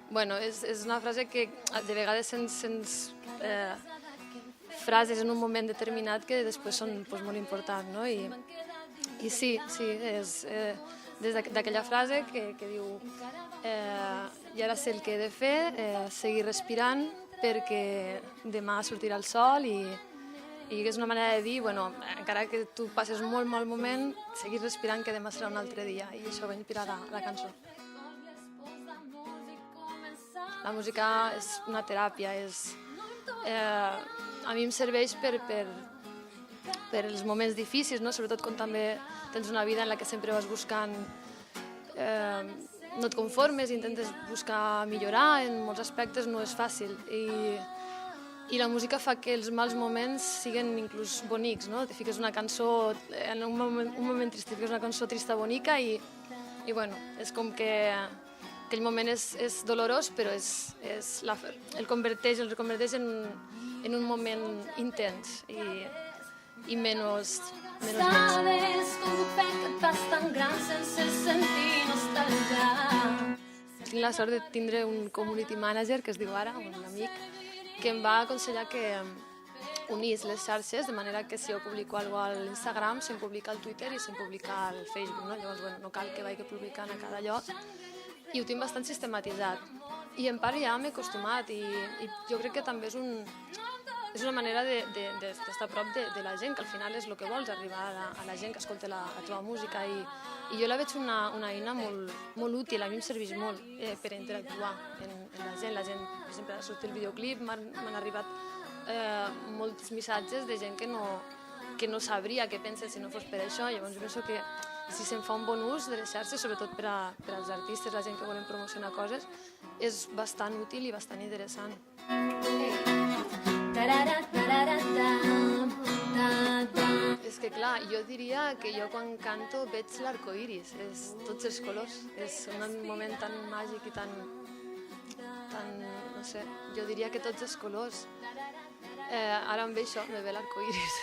Bueno, és una frase que de vegades sents frases en un moment determinat que després són molt importants, no? I sí, és des d'aquella frase que diu i ara sé el que he de fer, seguir respirant perquè demà sortirà el sol i és una manera de dir, bueno, encara que tu passes molt mal moment, seguir respirant que demà serà un altre dia i això va inspirar la cançó. La música és una teràpia, a mi em serveix per els moments difícils, no? Sobretot quan també tens una vida en la que sempre vas buscant, no et conformes, intentes buscar millorar, en molts aspectes no és fàcil i la música fa que els mals moments siguin inclús bonics, no? Te fiques una cançó, en un moment trist, te fiques una cançó trista bonica i bueno, és com que aquell moment és dolorós, però el converteix en un moment intens i menys dens. Tinc la sort de tindre un community manager que es diu Ara, un amic, que em va aconsellar que unís les xarxes, de manera que si jo publico alguna cosa a l'Instagram, se'm publica al Twitter i se'm publica al Facebook, no? Llavors, bueno, no cal que vagi publicant a cada lloc i ho tinc bastant sistematitzat. I en part ja m'he acostumat i jo crec que també és una manera d'estar a prop de la gent, que al final és el que vols, arribar a la gent que escolta la teva música i jo la veig una eina molt útil, a mi em serveix molt per interactuar amb la gent. La gent, per exemple, ha sortit el videoclip, m'han arribat molts missatges de gent que no sabria què pensa si no fos per això, llavors jo penso que si se'n fa un bon ús de les xarxes, sobretot per als artistes, la gent que volen promocionar coses, és bastant útil i bastant interessant. És que clar, jo diria que jo quan canto veig l'arcoiris, és tots els colors, és un moment tan màgic i tan, no sé, jo diria que tots els colors. Ara em ve això, me ve l'arcoiris.